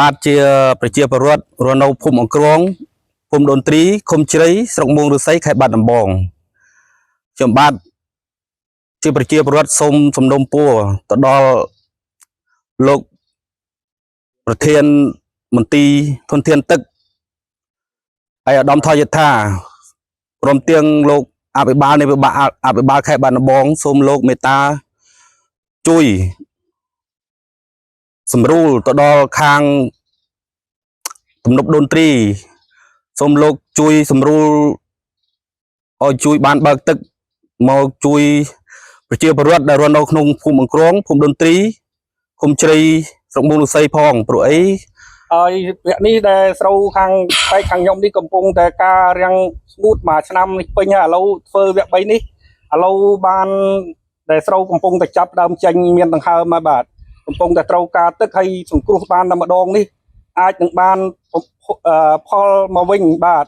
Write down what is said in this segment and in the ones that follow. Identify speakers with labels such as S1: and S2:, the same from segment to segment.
S1: បាទជាប្រជាពលរដ្ឋរស់នៅភូមិអង្គរងភូមិដូនត្រីឃុំជ្រៃស្រុកមួងឫស្សីខេត្តបាត់ដំបងខ្ញុំបាទជាប្រជាពលរដ្ឋសូមសំណូមពរទៅដល់លោកប្រធានមន្ទីរធនធានទឹកហើយឧត្តមថយថាព្រមទាំងលោកអភិបាលនៃអភិបាលខេត្តបាត់ដំបងសូមលោកមេត្តាជួយសម្រួលទៅដល់ខាងទំនប់ដូនត្រីសូមលោកជួយសម្រួលឲ្យជួយបានបើកទឹកមកជួយប្រជាពលរដ្ឋដែលរស់នៅក្នុងភូមិអង្គរងភូមិដូនត្រីឃុំជ្រៃស្រុកមួងឫស្សីផងព្រោះអី
S2: ហើយវគ្គនេះដែលស្រូវខាងបែកខាងខ្ញុំនេះកំពុងតែការរាំងស្ងួតមួយឆ្នាំនេះពេញហើយឥឡូវធ្វើវគ្គ3នេះឥឡូវបានដែលស្រូវកំពុងតែចាប់ដើមចេញមានដង្ហើមមកបាទកំពុងតែត្រូវការទឹកហើយសង្គ្រោះបានតែម្ដងនេះអាចនឹងបានផលមកវិញបាទ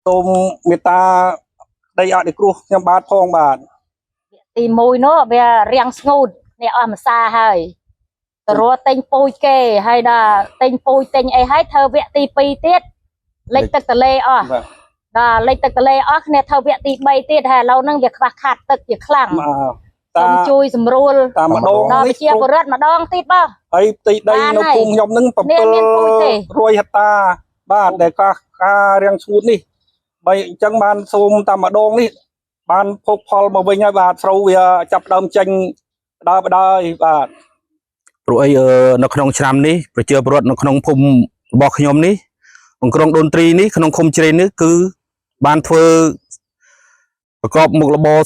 S2: សូមមេត្តាដីអនុគ្រោះខ្ញុំបាទផងបាទ
S3: ទី1នោះវារាំងស្ងួតនេះអស់ម្សាហើយទៅរត់ទិញពូជគេហើយដល់ទិញពូជទិញអីហើយធ្វើវគ្គទី2ទៀតលិចទឹកទលេអស់ដល់លិចទឹកទលេអស់គ្នាធ្វើវគ្គទី3ទៀតហើយឥឡូវហ្នឹងវាខ្វះខាតទឹកជាខ្លាំងសូមជួយសម្រួល
S2: តាមម្ដង
S3: ដល់ប្រជាពលរដ្ឋម្ដងទៀតបាទ
S2: ហើយផ្ទៃដីនៅភូមិខ្ញុំហ្នឹង700 ហិកតាបាទដែលការរាំងស្ងួតនេះបើអញ្ចឹងបានសូមតាមម្ដងនេះបានភោគផលមកវិញហើយបាទស្រូវវាចាប់ដើមចេញបដើបាទ
S1: ព្រោះអីនៅក្នុងឆ្នាំនេះប្រជាពលរដ្ឋនៅក្នុងភូមិរបស់ខ្ញុំនេះអង្គរងដូនត្រីនេះក្នុងឃុំជ្រៃនេះគឺបានធ្វើប្រកបមុខរបរ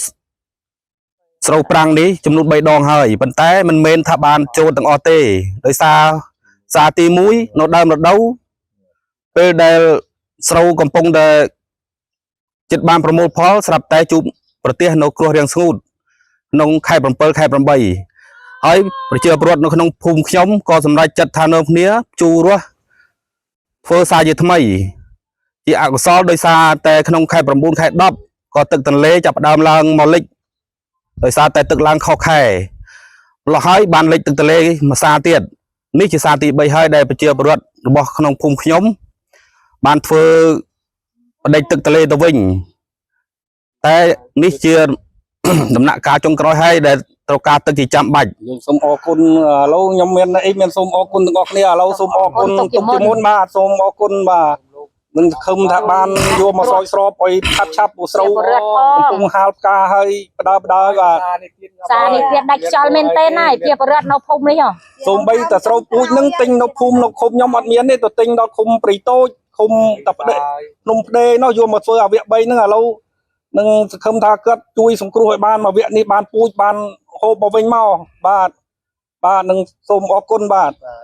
S1: ស្រូវប្រាំងនេះចំនួន3ដងហើយប៉ុន្តែមិនមែនថាបានចូលទាំងអស់ទេដោយសារទី1នៅដើមរដូវពេលដែលស្រូវកំពុងតែចិត្តបានប្រមូលផលស្រាប់តែជួបប្រទះនៅគ្រោះរាំងស្ងួតក្នុងខែ7ខែ8ហើយប្រជាពលរដ្ឋនៅក្នុងភូមិខ្ញុំក៏សម្រេចចិត្តថានៅគ្នាជួររស់ធ្វើសារជាថ្មីជាអកុសលដោយសារតែក្នុងខែ9ខែ10ក៏ទឹកទន្លេចាប់ផ្ដើមឡើងមកលិចដោយសារតែទឹកឡើងខុសខែម្ល៉េះហើយបានលិចទឹកទន្លេមួយសារទៀតនេះជាសារទី3ហើយដែលប្រជាពលរដ្ឋរបស់ក្នុងភូមិខ្ញុំបានធ្វើបដិទឹកទន្លេទៅវិញតែនេះជាដំណាក់កាលចុងក្រោយហើយដែលត្រូវការទឹកជាចាំបាច់
S2: យើងសូមអរគុណឥឡូវខ្ញុំមានអីមានសូមអរគុណទាំងអស់គ្នាឥឡូវសូមអរគុណទុកជាមុនបាទសូមអរគុណបាទនឹងសង្ឃឹមថាបានយកមកស្រោចស្រពឲ្យឆាប់ពូស្រូវកំពុងហាលផ្កាហើយបដើបាទ
S3: សារនេះវាដាច់ខ្យល់មែនទេណាប្រជាពលរដ្ឋនៅភូមិនេះ
S2: សូម្បីតែស្រូវពូជនឹងទិញនៅភូមិនៅឃុំខ្ញុំអត់មានទេទៅទិញដល់ឃុំព្រៃតូចឃុំតាផ្ដេភ្នំផ្ដេនោះយកមកធ្វើអាវគ្គ3ហ្នឹងឥឡូវនឹងសង្ឃឹមថាគាត់ជួយសង្គ្រោះឲ្យបានមកវគ្គនេះបានពូជបានហូបមកវិញមកបាទនឹងសូមអរគុណបាទ